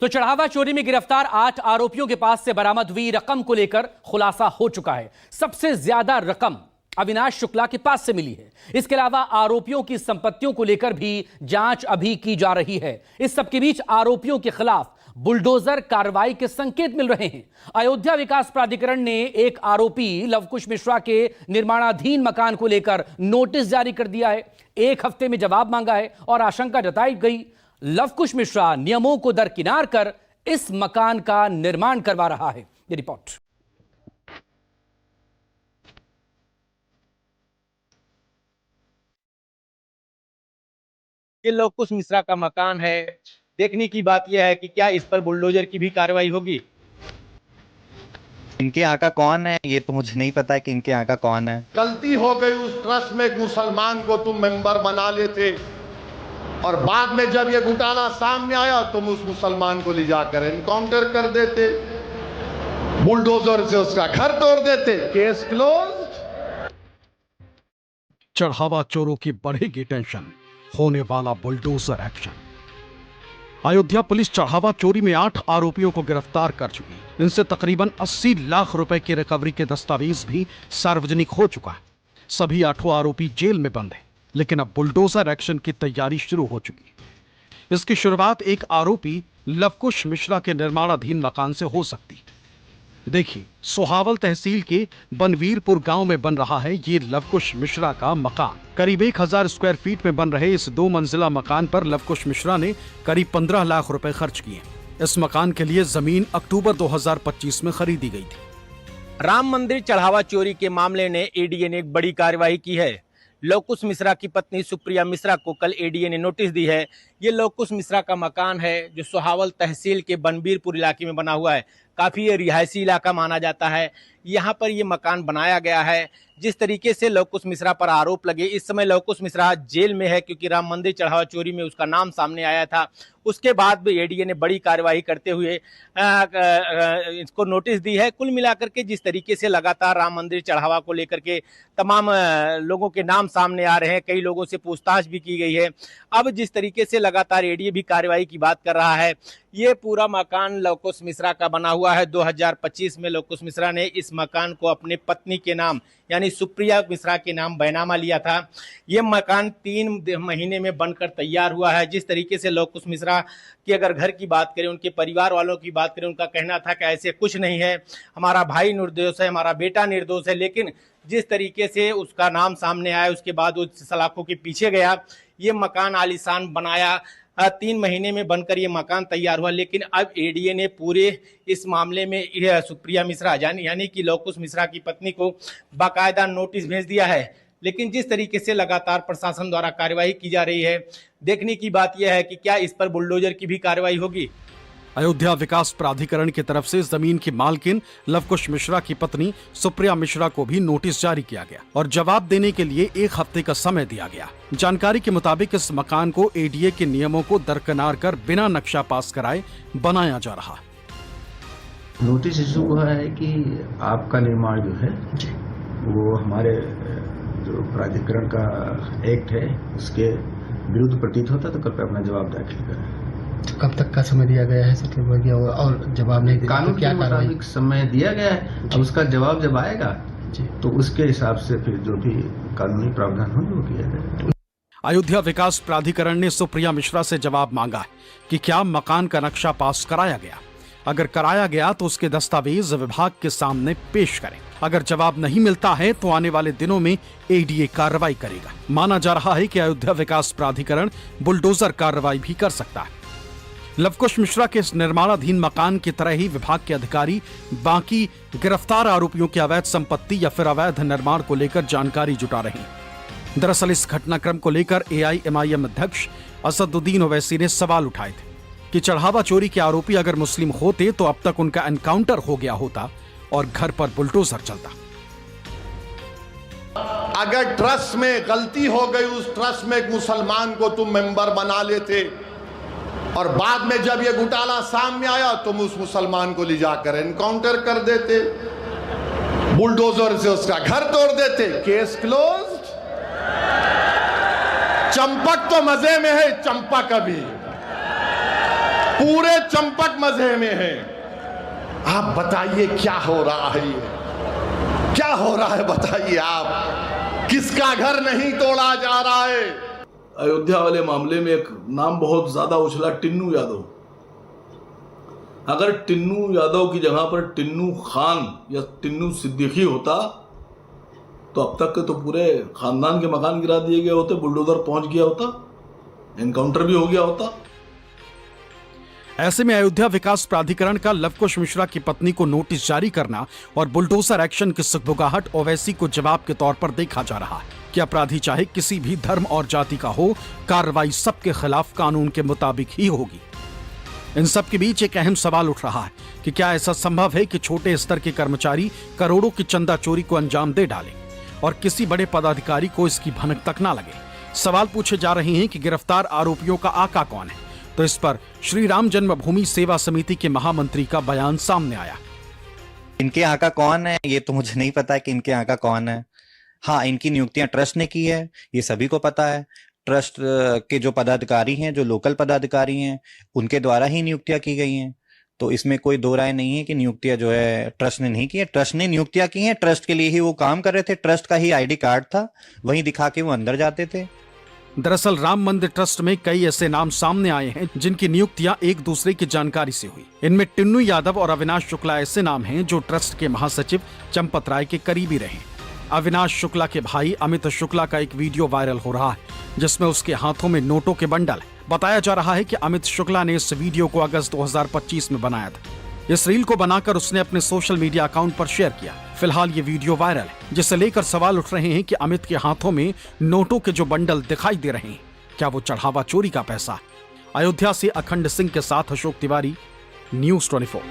तो चढ़ावा चोरी में गिरफ्तार 8 आरोपियों के पास से बरामद हुई रकम को लेकर खुलासा हो चुका है। सबसे ज्यादा रकम अविनाश शुक्ला के पास से मिली है। इसके अलावा आरोपियों की संपत्तियों को लेकर भी जांच अभी की जा रही है। इस सबके बीच आरोपियों के खिलाफ बुलडोजर कार्रवाई के संकेत मिल रहे हैं। अयोध्या विकास प्राधिकरण ने एक आरोपी लवकुश मिश्रा के निर्माणाधीन मकान को लेकर नोटिस जारी कर दिया है। 1 हफ्ते में जवाब मांगा है और आशंका जताई गई लवकुश मिश्रा नियमों को दरकिनार कर इस मकान का निर्माण करवा रहा है। ये रिपोर्ट। ये लवकुश मिश्रा का मकान है। देखने की बात यह है कि क्या इस पर बुलडोजर की भी कार्रवाई होगी। इनके यहाँ का कौन है ये तो मुझे नहीं पता है कि इनके यहाँ का कौन है। गलती हो गई, उस ट्रस्ट में एक मुसलमान को तुम मेंबर बना लेते और बाद में जब ये घोटाला सामने आया तुम उस मुसलमान को ले जाकर एनकाउंटर कर देते, बुलडोजर से उसका घर तोड़ देते, केस क्लोज। चढ़ावा चोरों की बढ़ेगी टेंशन, होने वाला बुलडोजर एक्शन। अयोध्या पुलिस चढ़ावा चोरी में 8 आरोपियों को गिरफ्तार कर चुकी है। इनसे तकरीबन 80 लाख रुपए की रिकवरी के दस्तावेज भी सार्वजनिक हो चुका है। सभी 8 आरोपी जेल में बंद हैं, लेकिन अब बुलडोजर एक्शन की तैयारी शुरू हो चुकी है। इसकी शुरुआत एक आरोपी लवकुश मिश्रा के निर्माणाधीन मकान से हो सकती है। देखिए, सोहावल तहसील के बनवीरपुर गांव में बन रहा है ये लवकुश मिश्रा का मकान। करीब 1000 स्क्वायर फीट में बन रहे इस 2 मंजिला मकान पर लवकुश मिश्रा ने करीब 15 लाख रुपए खर्च किए। इस मकान के लिए जमीन अक्टूबर 2025 में खरीदी गई थी। राम मंदिर चढ़ावा चोरी के मामले ने एडीए ने एक बड़ी कार्रवाई की है। लवकुश मिश्रा की पत्नी सुप्रिया मिश्रा को कल एडीए ने नोटिस दी है। ये लवकुश मिश्रा का मकान है जो सोहावल तहसील के बनवीरपुर इलाके में बना हुआ है। काफी ये रिहायशी इलाका माना जाता है। यहाँ पर ये मकान बनाया गया है। जिस तरीके से लवकुश मिश्रा पर आरोप लगे, इस समय लवकुश मिश्रा जेल में है क्योंकि राम मंदिर चढ़ावा चोरी में उसका नाम सामने आया था। उसके बाद भी एडीए ने बड़ी कार्रवाई करते हुए इसको नोटिस दी है। कुल मिलाकर के जिस तरीके से लगातार राम मंदिर चढ़ावा को लेकर के तमाम लोगों के नाम सामने आ रहे हैं, कई लोगों से पूछताछ भी की गई है। अब जिस तरीके से लगातार एडीए भी कार्रवाई की बात कर रहा है, ये पूरा मकान लवकुश मिश्रा का बना हुआ है। 2025 में लवकुश मिश्रा ने इस मकान को अपने पत्नी के नाम यानी सुप्रिया मिश्रा के नाम बैनामा लिया था। ये मकान 3 महीने में बनकर तैयार हुआ है। जिस तरीके से लवकुश मिश्रा की अगर घर की बात करें, उनके परिवार वालों की बात करें, उनका कहना था कि ऐसे कुछ नहीं है, हमारा भाई निर्दोष है, हमारा बेटा निर्दोष है। लेकिन जिस तरीके से उसका नाम सामने आया, उसके बाद वो सलाखों के पीछे गया। ये मकान आलीशान बनाया, 3 महीने में बनकर ये मकान तैयार हुआ। लेकिन अब एडीए ने पूरे इस मामले में सुप्रिया मिश्रा यानी कि लवकुश मिश्रा की पत्नी को बाकायदा नोटिस भेज दिया है। लेकिन जिस तरीके से लगातार प्रशासन द्वारा कार्रवाई की जा रही है, देखने की बात यह है कि क्या इस पर बुलडोजर की भी कार्रवाई होगी। अयोध्या विकास प्राधिकरण की तरफ से जमीन की मालकिन लवकुश मिश्रा की पत्नी सुप्रिया मिश्रा को भी नोटिस जारी किया गया और जवाब देने के लिए 1 हफ्ते का समय दिया गया। जानकारी के मुताबिक इस मकान को एडीए के नियमों को दरकिनार कर बिना नक्शा पास कराए बनाया जा रहा है। नोटिस इशू हुआ है कि आपका निर्माण जो है वो हमारे जो प्राधिकरण का एक्ट है उसके विरुद्ध प्रतीत होता, तो कृपया अपना जवाब दाखिल करें। कब तक का समय दिया गया है सर? और जवाब नहीं दिया कानून तो क्या के मुताबिक समय दिया गया है। अब उसका जवाब जब आएगा तो उसके हिसाब से फिर जो भी कानूनी प्रावधान होंगे वो किया जाएगा। अयोध्या विकास प्राधिकरण ने सुप्रिया मिश्रा से जवाब मांगा है कि क्या मकान का नक्शा पास कराया गया। अगर कराया गया तो उसके दस्तावेज विभाग के सामने पेश करें। अगर जवाब नहीं मिलता है तो आने वाले दिनों में एडीए कार्रवाई करेगा। माना जा रहा है कि अयोध्या विकास प्राधिकरण बुलडोजर कार्रवाई भी कर सकता है। लवकुश मिश्रा के इस निर्माणाधीन मकान की तरह ही विभाग के अधिकारी बाकी गिरफ्तार आरोपियों की अवैध संपत्ति या फिर अवैध निर्माण को लेकर जानकारी जुटा रहे हैं। दरअसल इस घटनाक्रम को लेकर एआईएमआईएम अध्यक्ष असदुद्दीन ओवैसी ने सवाल उठाए थे कि चढ़ावा चोरी के आरोपी अगर मुस्लिम होते तो अब तक उनका एनकाउंटर हो गया होता और घर पर बुलडोजर चलता। अगर ट्रस्ट में गलती हो गई, उस ट्रस्ट में एक मुसलमान को तुम मेंबर बना लेते और बाद में जब ये घोटाला सामने आया तुम उस मुसलमान को ले जाकर एनकाउंटर कर देते, बुलडोजर से उसका घर तोड़ देते, केस क्लोज। चंपक तो मजे में है, चंपक अभी पूरे चंपक मजे में हैं। आप बताइए क्या हो रहा है, ये क्या हो रहा है बताइए आप। किसका घर नहीं तोड़ा जा रहा है। अयोध्या वाले मामले में एक नाम बहुत ज्यादा उछला, टिन्नू यादव। अगर टिन्नू यादव की जगह पर टिन्नू खान या टिन्नू सिद्दीकी होता तो अब तक के तो पूरे खानदान के मकान गिरा दिए गए होते, बुलडोजर पहुंच गया होता, एनकाउंटर भी हो गया होता। ऐसे में अयोध्या विकास प्राधिकरण का लवकुश मिश्रा की पत्नी को नोटिस जारी करना और बुलडोजर एक्शन की सुगबुगाहट ओवैसी को जवाब के तौर पर देखा जा रहा है कि अपराधी चाहे किसी भी धर्म और जाति का हो, कार्रवाई सबके खिलाफ कानून के मुताबिक ही होगी। इन सब के बीच एक अहम सवाल उठ रहा है कि क्या ऐसा संभव है कि छोटे स्तर के कर्मचारी करोड़ों की चंदा चोरी को अंजाम दे डालें और किसी बड़े पदाधिकारी को इसकी भनक तक ना लगे। सवाल पूछे जा रहे हैं कि गिरफ्तार आरोपियों का आका कौन है। तो इस पर श्री राम जन्मभूमि सेवा समिति के महामंत्री का बयान सामने आया। इनके आका कौन है ये तो मुझे नहीं पता है कि इनके आका कौन है। हाँ, इनकी नियुक्तियां ट्रस्ट ने की है, ये सभी को पता है। ट्रस्ट के जो पदाधिकारी हैं, जो लोकल पदाधिकारी हैं, उनके द्वारा ही नियुक्तियां की गई हैं। तो इसमें कोई दो राय नहीं है कि नियुक्तियां जो है ट्रस्ट ने नहीं की है। ट्रस्ट ने नियुक्तियां की हैं, ट्रस्ट के लिए ही वो काम कर रहे थे। ट्रस्ट का ही आईडी कार्ड था, वही दिखा के वो अंदर जाते थे। दरअसल राम मंदिर ट्रस्ट में कई ऐसे नाम सामने आए हैं जिनकी नियुक्तियां एक दूसरे की जानकारी से हुई। इनमें टिन्नू यादव और अविनाश शुक्ला ऐसे नाम हैं जो ट्रस्ट के महासचिव चंपत राय के करीबी रहे। अविनाश शुक्ला के भाई अमित शुक्ला का एक वीडियो वायरल हो रहा है जिसमें उसके हाथों में नोटों के बंडल है। बताया जा रहा है कि अमित शुक्ला ने इस वीडियो को अगस्त 2025 में बनाया था। इस रील को बनाकर उसने अपने सोशल मीडिया अकाउंट पर शेयर किया। फिलहाल ये वीडियो वायरल है, जिसे लेकर सवाल उठ रहे हैं कि अमित के हाथों में नोटों के जो बंडल दिखाई दे रहे हैं, क्या वो चढ़ावा चोरी का पैसा? अयोध्या से अखंड सिंह के साथ अशोक तिवारी, न्यूज़ 24।